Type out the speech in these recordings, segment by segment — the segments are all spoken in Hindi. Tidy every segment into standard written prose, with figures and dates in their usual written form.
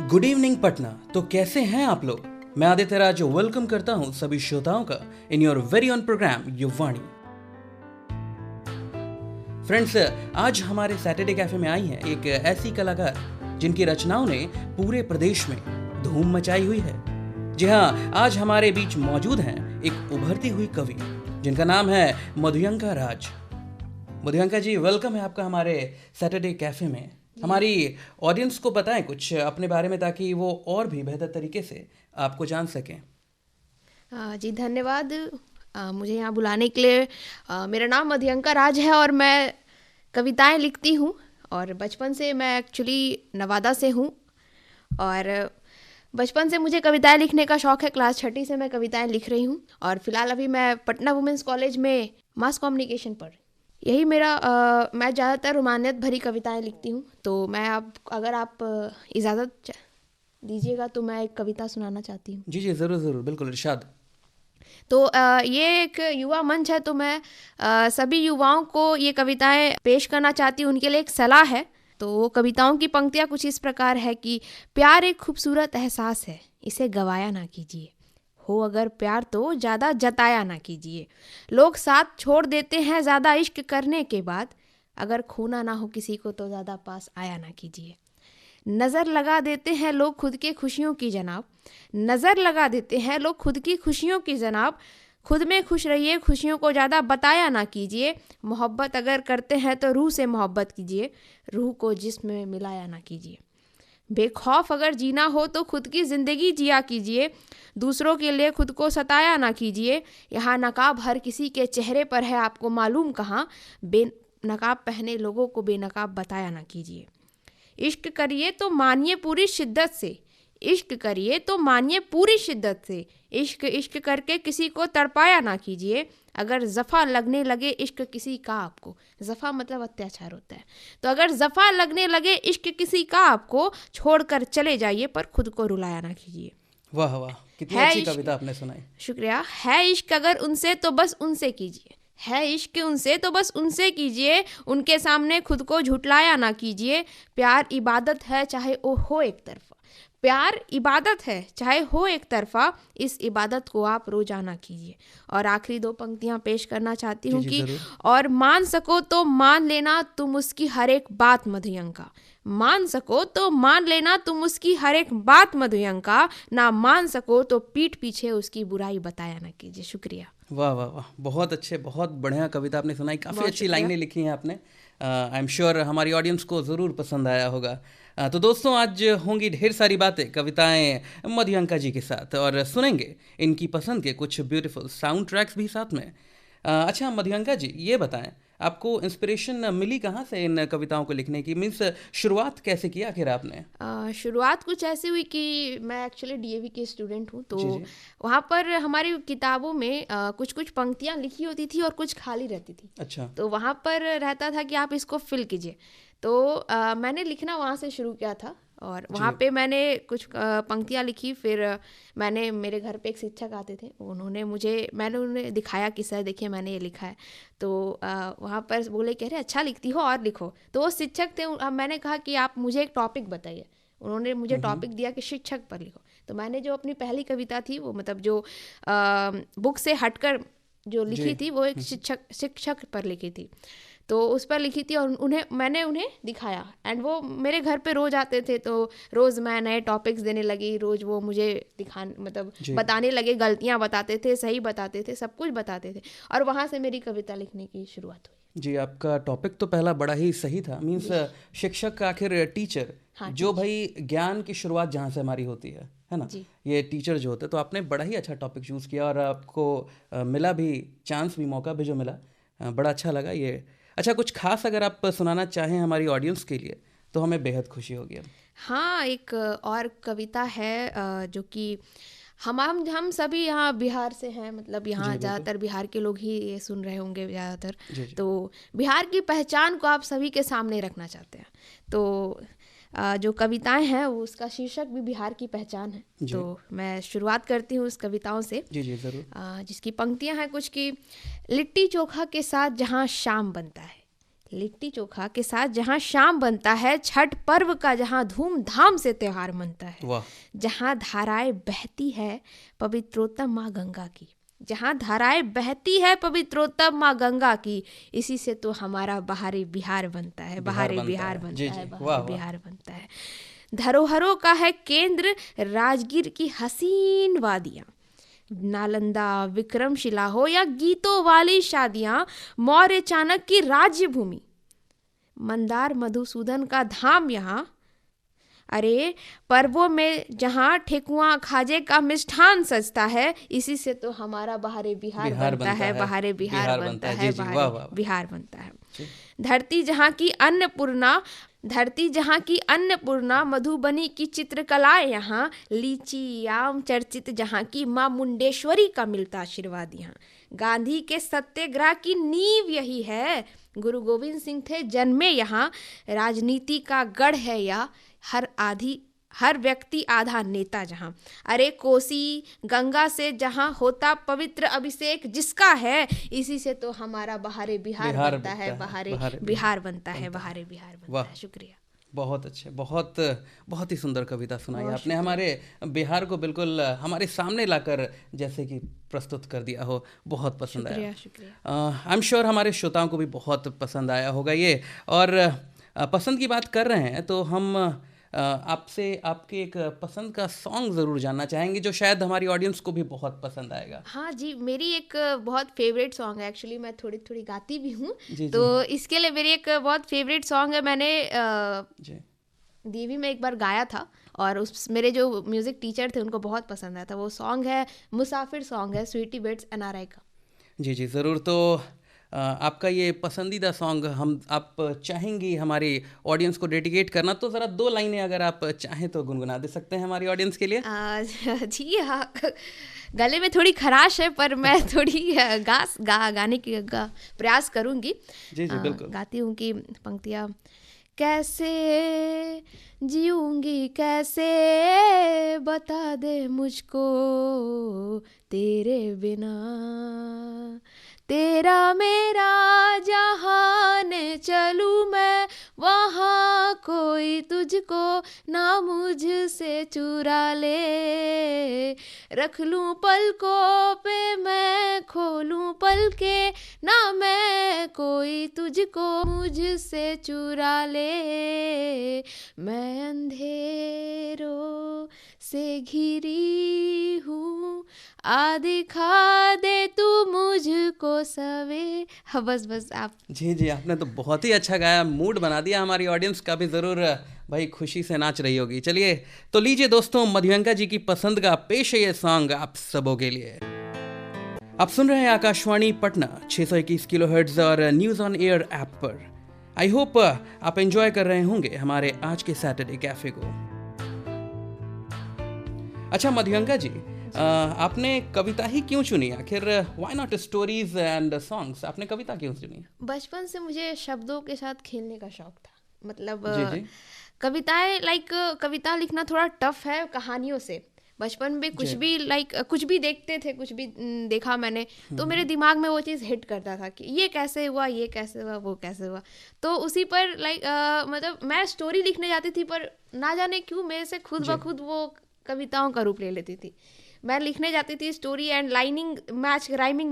Good evening Patna. तो कैसे हैं आप लोग? मैं आदित्य राज वेलकम करता हूं सभी श्रोताओं का in your very own program Yuvavani. Friends, आज हमारे सैटरडे कैफे में आई हैं एक ऐसी कलाकार जिनकी रचनाओं ने पूरे प्रदेश में धूम मचाई हुई है। जी हाँ, आज हमारे बीच मौजूद हैं एक उभरती हुई कवि जिनका नाम है मधुयंका राज। मधुयंका जी, वेलकम है आपका हमारे सैटरडे कैफे में। हमारी ऑडियंस को बताएं कुछ अपने बारे में ताकि वो और भी बेहतर तरीके से आपको जान सकें। जी धन्यवाद मुझे यहाँ बुलाने के लिए। मेरा नाम मधुयंका राज है और मैं कविताएं लिखती हूँ। और बचपन से मैं एक्चुअली नवादा से हूँ और बचपन से मुझे कविताएं लिखने का शौक़ है। क्लास 6ठी से मैं कविताएं लिख रही हूँ और फिलहाल अभी मैं पटना वुमेंस कॉलेज में मास कम्युनिकेशन पढ़ रही हूँ। यही मेरा मैं ज़्यादातर रोमानियत भरी कविताएं लिखती हूँ। तो मैं अगर आप इजाज़त दीजिएगा तो मैं एक कविता सुनाना चाहती हूँ। जी जी, ज़रूर ज़रूर, बिल्कुल, इरशाद। तो ये एक युवा मंच है, तो मैं सभी युवाओं को ये कविताएं पेश करना चाहती हूँ। उनके लिए एक सलाह है। तो कविताओं की पंक्तियाँ कुछ इस प्रकार है कि प्यार एक खूबसूरत एहसास है, इसे गवाया ना कीजिए। हो अगर प्यार तो ज़्यादा जताया ना कीजिए। लोग साथ छोड़ देते हैं ज़्यादा इश्क करने के बाद। अगर खोना ना हो किसी को तो ज़्यादा पास आया ना कीजिए। नज़र लगा देते हैं लोग खुद के खुशियों की जनाब। नज़र लगा देते हैं लोग खुद की खुशियों की जनाब। खुद में खुश रहिए, खुशियों को ज़्यादा बताया ना कीजिए। मोहब्बत अगर करते हैं तो रूह से मोहब्बत कीजिए, रूह को जिस्म में मिलाया ना कीजिए। बेखौफ अगर जीना हो तो खुद की ज़िंदगी जिया कीजिए, दूसरों के लिए खुद को सताया ना कीजिए। यहाँ नकाब हर किसी के चेहरे पर है, आपको मालूम कहाँ। बेनकाब पहने लोगों को बेनकाब बताया ना कीजिए। इश्क करिए तो मानिए पूरी शिद्दत से, इश्क करिए तो मानिए पूरी शिद्दत से। इश्क इश्क करके किसी को तड़पाया ना कीजिए। अगर जफ़ा लगने लगे इश्क किसी का आपको, जफ़ा मतलब अत्याचार होता है, तो अगर जफ़ा लगने लगे इश्क किसी का आपको, छोड़कर चले जाइए पर खुद को रुलाया ना कीजिए। वाह वाह, कितनी है अच्छी इश्क, कविता आपने सुनाई। शुक्रिया। है इश्क अगर उनसे तो बस उनसे कीजिए, है इश्क उनसे तो बस उनसे कीजिए। उनके सामने खुद को झुटलाया ना कीजिए। प्यार इबादत है चाहे वो हो एक तरफा, प्यार इबादत है चाहे हो एक तरफा। इस इबादत को आप रोजाना कीजिए। और आखिरी 2 पंक्तियां पेश करना चाहती जी हूँ जी, कि ज़रूर। और मान सको तो मान लेना तुम उसकी हर एक बात मधुयंका। मान सको तो मान लेना तुम उसकी हर एक बात मधुयंका। ना मान सको तो पीठ पीछे उसकी बुराई बताया ना कीजिए। शुक्रिया। वाह वाह वाह, बहुत अच्छे, बहुत बढ़िया कविता आपने सुनाई। काफ़ी बहुत अच्छी शुक्रिया। लाइनें लिखी हैं आपने। आई एम श्योर हमारी ऑडियंस को ज़रूर पसंद आया होगा। तो दोस्तों, आज होंगी ढेर सारी बातें, कविताएं मधुयंका जी के साथ, और सुनेंगे इनकी पसंद के कुछ ब्यूटीफुल साउंड ट्रैक्स भी साथ में। अच्छा मधुयंका जी, ये बताएं, आपको इंस्पिरेशन मिली कहाँ से इन कविताओं को लिखने की? मीन्स शुरुआत कैसे किया आखिर आपने? शुरुआत कुछ ऐसी हुई कि मैं एक्चुअली डीएवी की स्टूडेंट हूँ। तो जी जी। वहाँ पर हमारी किताबों में कुछ कुछ पंक्तियाँ लिखी होती थी और कुछ खाली रहती थी। अच्छा। तो वहाँ पर रहता था कि आप इसको फिल कीजिए। तो मैंने लिखना वहाँ से शुरू किया था और जी। वहाँ पे मैंने कुछ पंक्तियाँ लिखी। फिर मैंने, मेरे घर पे एक शिक्षक आते थे, मैंने उन्हें दिखाया कि सर देखिए मैंने ये लिखा है। तो वहाँ पर बोले कह रहे अच्छा लिखती हो और लिखो। तो वो शिक्षक थे। मैंने कहा कि आप मुझे एक टॉपिक बताइए। उन्होंने मुझे टॉपिक दिया कि शिक्षक पर लिखो। तो मैंने जो अपनी पहली कविता थी वो मतलब जो बुक से हटकर जो जी। लिखी थी वो एक शिक्षक पर लिखी थी। तो उस पर लिखी थी और मैंने उन्हें दिखाया। एंड वो मेरे घर पे रोज़ आते थे। तो रोज़ मैं नए टॉपिक्स देने लगी। रोज़ वो मुझे मतलब जी बताने लगे, गलतियाँ बताते थे, सही बताते थे, सब कुछ बताते थे। और वहाँ से मेरी कविता लिखने की शुरुआत हुई। जी, आपका टॉपिक तो पहला बड़ा ही सही था। मीन्स शिक्षक का आखिर टीचर, हाँ, जो भाई ज्ञान की शुरुआत जहाँ से हमारी होती है ना, जी। ये टीचर जो होते हैं। तो आपने बड़ा ही अच्छा टॉपिक चूज़ किया और आपको मिला भी चांस भी, मौका भी जो मिला, बड़ा अच्छा लगा ये। अच्छा, कुछ खास अगर आप सुनाना चाहें हमारी ऑडियंस के लिए तो हमें बेहद खुशी होगी। हाँ, एक और कविता है जो कि हम सभी यहाँ बिहार से हैं। मतलब जी यहाँ बिल्कुल। ज़्यादातर बिहार के लोग ही ये सुन रहे होंगे ज़्यादातर। जी जी। तो बिहार की पहचान को आप सभी के सामने रखना चाहते हैं। तो जो कविताएं हैं वो, उसका शीर्षक भी बिहार की पहचान है। जी तो मैं शुरुआत करती हूँ उस कविताओं से। जी जी, ज़रूर। जिसकी पंक्तियां हैं कुछ की। लिट्टी चोखा के साथ जहाँ शाम बनता है, लिट्टी चोखा के साथ जहाँ शाम बनता है, छठ पर्व का जहाँ धूमधाम से त्योहार मनता है, वाह, जहाँ धाराएं बहती है पवित्रोत्तम माँ गंगा की, जहाँ धाराएं बहती है पवित्रोत्तम माँ गंगा की, इसी से तो हमारा बहारे बिहार बनता है, बहारे बिहार बनता जी, है, जी, वाह, बहारे वाह। बिहार बनता है। धरोहरों का है केंद्र राजगीर की हसीन वादियाँ, नालंदा, विक्रमशिला हो या गीतों वाली शादियाँ, मौर्य चाणक्य की राज्य भूमि, मंदार मधुसूदन का धाम यहाँ। अरे पर्वों में जहाँ ठेकुआ खाजे का मिष्ठान सजता है, इसी से तो हमारा बहारे बिहार बनता है, बहारे बिहार बनता है, जी, जी, वाह, वाह, वाह। बहारे बिहार बनता है। जी। धरती जहाँ की अन्नपूर्णा, मधुबनी की चित्रकलाएं यहाँ, लीची आम चर्चित जहाँ की माँ मुंडेश्वरी का मिलता आशीर्वाद यहाँ। गांधी के सत्याग्रह की नींव यही है, गुरु गोविंद सिंह थे जन्मे यहाँ, राजनीति का गढ़ है या हर व्यक्ति आधा नेता जहाँ। अरे कोसी गंगा से जहाँ होता पवित्र अभिषेक जिसका है, इसी से तो हमारा बहारे बिहार बनता है, बहारे बिहार बनता है, बहारे बिहार बनता है। शुक्रिया। बहुत अच्छे, बहुत बहुत ही सुंदर कविता सुनाई आपने, हमारे बिहार को बिल्कुल हमारे सामने लाकर जैसे कि प्रस्तुत कर दिया हो। बहुत पसंद आया। शुक्रिया। आई एम श्योर हमारे श्रोताओं को भी बहुत पसंद आया होगा ये। और पसंद की बात कर रहे हैं तो हम आपसे आपके एक पसंद का सॉन्ग ज़रूर जानना चाहेंगे जो शायद हमारी ऑडियंस को भी बहुत पसंद आएगा। हाँ जी, मेरी एक बहुत फेवरेट सॉन्ग है, एक्चुअली मैं थोड़ी थोड़ी गाती भी हूँ, जी, तो इसके लिए मेरी एक बहुत फेवरेट सॉन्ग है। मैंने जी, देवी में एक बार गाया था और उस मेरे जो म्यूज़िक टीचर थे उनको बहुत पसंद आया था। वो सॉन्ग है मुसाफिर सॉन्ग है, स्वीटी बेट्स एनआरआई का। जी, जी, ज़रूर। तो आपका ये पसंदीदा सॉन्ग आप चाहेंगी हमारी ऑडियंस को डेडिकेट करना, तो ज़रा 2 लाइनें अगर आप चाहें तो गुनगुना दे सकते हैं हमारी ऑडियंस के लिए। जी हाँ, गले में थोड़ी खराश है पर मैं थोड़ी गाने की प्रयास करूँगी। जी, जी, बिल्कुल। गाती हूँ कि पंक्तियाँ, कैसे जीऊँगी कैसे बता दे मुझको तेरे बिना, तेरा मेरा जहान चलूँ मैं वहाँ कोई तुझको ना मुझसे चुरा ले, रख लूँ पलकों पे मैं खोलूँ पलके ना मैं कोई तुझको मुझसे चुरा ले, मैं अंधेरों से घिरी हूँ आ दिखा दे तू मुझको सवे। हाँ बस आप। जी, जी, आपने तो बहुत ही अच्छा गाया, मूड बना दिया हमारी ऑडियंस का भी ज़रूर भाई खुशी से नाच रही होगी। चलिए तो लीजिए दोस्तों, मधुयंका जी की पसंद का पेश है ये सॉन्ग आप सबों के लिए। आप सुन रहे हैं आकाशवाणी पटना 621 किलोहर्ट्ज़ और न्यूज़ ऑन एयर ऐप पर। आई होप आप एंजॉय कर रहे होंगे हमारे आज के सैटरडे कैफे को। अच्छा मधुयंका जी, आपने कविता ही क्यों चुनी आखिर? Why not stories and songs? आपने कविता क्यों चुनी? बचपन से मुझे शब्दों के साथ खेलने का शौक था, मतलब जी, जी। कविताएं कविता लिखना थोड़ा टफ है कहानियों से। बचपन में कुछ भी देखते थे, कुछ भी देखा मैंने तो मेरे दिमाग में वो चीज़ हिट करता था कि ये कैसे हुआ, ये कैसे हुआ, वो कैसे हुआ। तो उसी पर मतलब मैं स्टोरी लिखने जाती थी पर ना जाने क्यों मेरे से खुद ब खुद वो कविताओं का रूप ले लेती थी। मैं लिखने जाती थी, स्टोरी एंड राइमिंग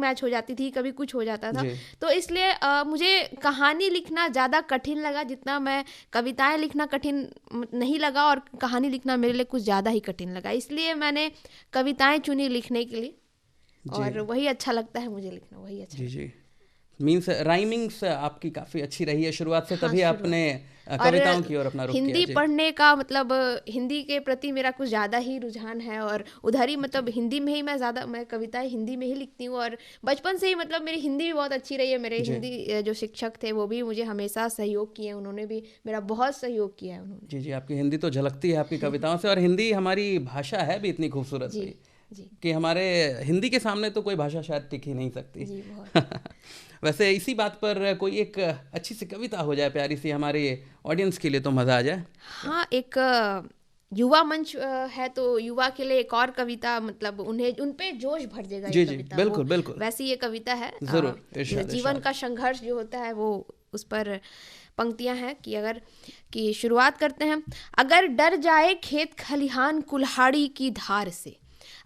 मैच हो जाती थी, कभी कुछ हो जाता था। तो इसलिए मुझे कहानी लिखना ज़्यादा कठिन लगा जितना मैं कविताएं लिखना कठिन नहीं लगा, और कहानी लिखना मेरे लिए कुछ ज़्यादा ही कठिन लगा। इसलिए मैंने कविताएं चुनी लिखने के लिए, और वही अच्छा लगता है मुझे लिखना, वही अच्छा। जी मीन्स राइमिंग्स आपकी काफ़ी अच्छी रही है शुरुआत से, तभी आपने कविताओं की ओर अपना रुख किया। हिंदी पढ़ने का मतलब हिंदी के प्रति मेरा कुछ ज़्यादा ही रुझान है, और उधर ही मतलब हिंदी में ही मैं कविताएं हिंदी में ही लिखती हूँ। और बचपन से ही मतलब मेरी हिंदी भी बहुत अच्छी रही है। मेरे हिंदी जो शिक्षक थे वो भी मुझे हमेशा सहयोग किए, उन्होंने भी मेरा बहुत सहयोग किया है उन्होंने। जी, आपकी हिंदी तो झलकती है आपकी कविताओं से, और हिंदी हमारी भाषा है भी इतनी खूबसूरत कि हमारे हिंदी के सामने तो कोई भाषा शायद टिक ही नहीं सकती। जी, बहुत। वैसे इसी बात पर कोई एक अच्छी सी कविता हो जाए प्यारी सी हमारे ऑडियंस के लिए तो मज़ा आ जाए। हाँ, एक युवा मंच है तो युवा के लिए एक और कविता, मतलब उन पे जोश भर देगा ये कविता। बिल्कुल बिल्कुल। वैसी ये कविता है, जरूर। जीवन का संघर्ष जो होता है वो उस पर पंक्तियां हैं कि अगर कि शुरुआत करते हैं। अगर डर जाए खेत खलिहान कुल्हाड़ी की धार से,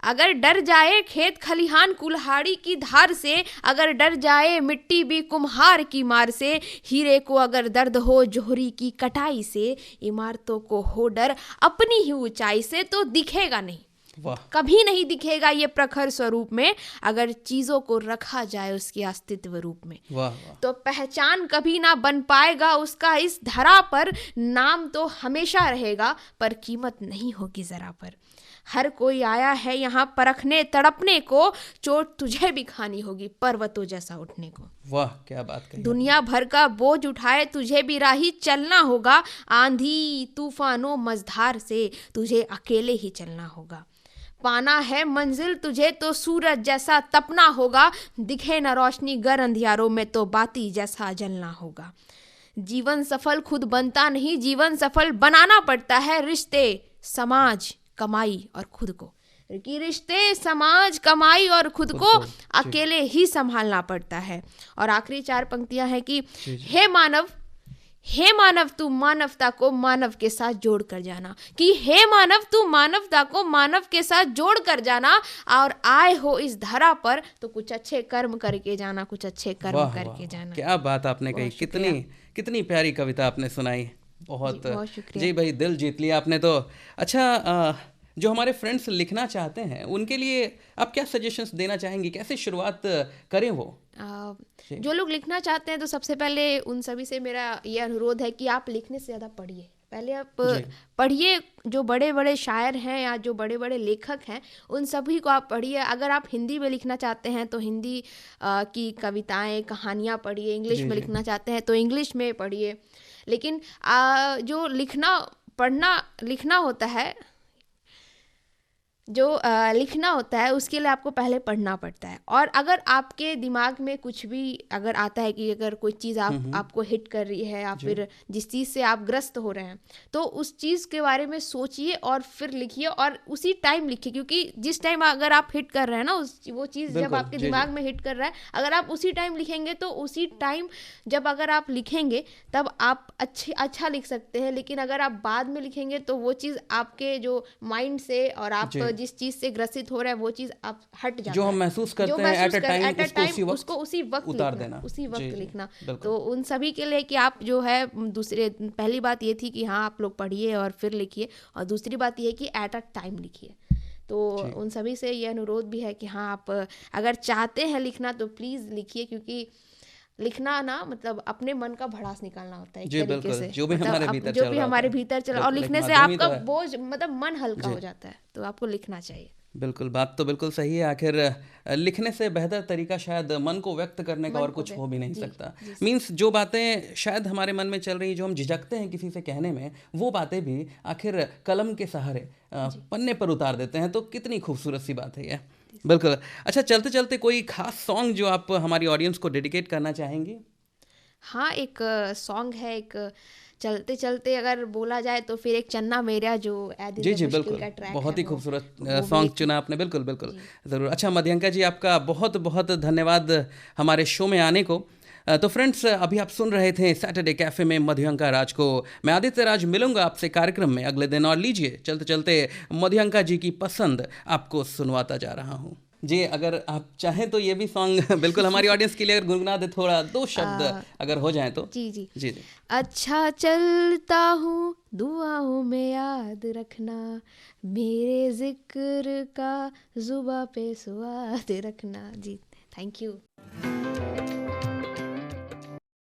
अगर डर जाए खेत खलिहान कुल्हाड़ी की धार से, अगर डर जाए मिट्टी भी कुम्हार की मार से, हीरे को अगर दर्द हो जोहरी की कटाई से, इमारतों को हो डर अपनी ही ऊंचाई से, तो दिखेगा नहीं, वाह, कभी नहीं दिखेगा ये प्रखर स्वरूप में, अगर चीजों को रखा जाए उसके अस्तित्व रूप में। वाह, वाह, तो पहचान कभी ना बन पाएगा उसका इस धरा पर, नाम तो हमेशा रहेगा पर कीमत नहीं होगी जरा पर। हर कोई आया है यहाँ परखने तड़पने को, चोट तुझे भी खानी होगी पर्वतों जैसा उठने को। वाह, क्या बात कही। दुनिया भर का बोझ उठाए तुझे भी राही चलना होगा, आंधी तूफानों मझधार से तुझे अकेले ही चलना होगा। पाना है मंजिल तुझे तो सूरज जैसा तपना होगा, दिखे न रोशनी गर अंधियारों में तो बाती जैसा जलना होगा। जीवन सफल खुद बनता नहीं, जीवन सफल बनाना पड़ता है, रिश्ते समाज कमाई और खुद को, कि रिश्ते समाज कमाई और खुद को अकेले ही संभालना पड़ता है। और आखिरी 4 पंक्तियां हैं कि हे मानव, हे मानव तू मानवता को मानव के साथ जोड़ कर जाना, कि हे मानव तू मानवता को मानव के साथ जोड़ कर जाना, और आए हो इस धरा पर तो कुछ अच्छे कर्म करके जाना, कुछ अच्छे कर्म वाह, करके वाह, जाना। क्या बात आपने कही, कितनी कितनी प्यारी कविता आपने सुनाई। बहुत शुक्रिया जी भाई, दिल जीत लिया आपने तो। अच्छा, जो हमारे फ्रेंड्स लिखना चाहते हैं उनके लिए आप क्या सजेशंस देना चाहेंगी, कैसे शुरुआत करें वो? जो लोग लिखना चाहते हैं तो सबसे पहले उन सभी से मेरा ये अनुरोध है कि आप लिखने से ज़्यादा पढ़िए। पहले आप पढ़िए, जो बड़े बड़े शायर हैं या जो बड़े बड़े लेखक हैं उन सभी को आप पढ़िए। अगर आप हिंदी में लिखना चाहते हैं तो हिंदी की कविताएं कहानियाँ पढ़िए, इंग्लिश में लिखना चाहते हैं तो इंग्लिश में पढ़िए। लेकिन जो लिखना होता है, जो लिखना होता है उसके लिए आपको पहले पढ़ना पड़ता है। और अगर आपके दिमाग में कुछ भी अगर आता है कि अगर कोई चीज़ आपको हिट कर रही है या फिर जिस चीज़ से आप ग्रस्त हो रहे हैं, तो उस चीज़ के बारे में सोचिए और फिर लिखिए, और उसी टाइम लिखिए। क्योंकि जिस टाइम अगर आप हिट कर रहे हैं ना वो चीज़ जब आपके दिमाग में हिट कर रहा है, अगर आप उसी टाइम लिखेंगे तो उसी टाइम जब अगर आप लिखेंगे तब आप अच्छा लिख सकते हैं। लेकिन अगर आप बाद में लिखेंगे तो वो चीज़ आपके जो माइंड से और आप जिस चीज से ग्रसित हो रहा है वो चीज आप हट जाता है, जो हम महसूस करते हैं एट अ टाइम उसको उसी वक्त उतार देना, उसी वक्त लिखना। तो उन सभी के लिए कि आप जो है पहली बात ये थी कि हाँ आप लोग पढ़िए और फिर लिखिए, और दूसरी बात ये है कि एट अ टाइम लिखिए। तो उन सभी से ये अनुरोध भी है कि हाँ आप अगर चाहते हैं लिखना तो प्लीज़ लिखिए, क्योंकि लिखना ना मतलब अपने मन का भड़ास निकालना होता है एक तरीके से, जो भी हमारे भीतर चल और लिखने से आपका बोझ मतलब मन हल्का हो जाता है, तो आपको लिखना चाहिए। बिल्कुल, बात तो बिल्कुल सही है। आखिर लिखने से बेहतर तरीका शायद मन को व्यक्त करने का और कुछ हो भी नहीं सकता। मीन्स जो बातें शायद हमारे मन में चल रही, जो हम झिझकते हैं किसी से कहने में, वो बातें भी आखिर कलम के सहारे पन्ने पर उतार देते हैं। तो कितनी खूबसूरत सी बात है ये। बिल्कुल। अच्छा, चलते चलते कोई खास सॉन्ग जो आप हमारी ऑडियंस को डेडिकेट करना चाहेंगी? हाँ, एक सॉन्ग है, एक चलते चलते अगर बोला जाए तो फिर एक चन्ना मेरा जो जी बिल्कुल, बहुत ही खूबसूरत सॉन्ग चुना आपने। बिल्कुल बिल्कुल, ज़रूर। अच्छा मध्यंका जी, आपका बहुत बहुत धन्यवाद हमारे शो में आने को। तो फ्रेंड्स, अभी आप सुन रहे थे सैटरडे कैफ़े में मध्यंका राज को। मैं आदित्य राज मिलूंगा आपसे कार्यक्रम में अगले दिन, और लीजिए चलते चलते मध्यंका जी की पसंद आपको सुनवाता जा रहा हूँ। जी, अगर आप चाहें तो ये भी सॉन्ग बिल्कुल हमारी ऑडियंस के लिए अगर गुनगुना दे, थोड़ा 2 शब्द अगर हो जाएं तो। जी। अच्छा चलता हूँ दुआओं में याद रखना, मेरे जिक्र का जुबा पे स्वाद रखना। जी, थैंक यू।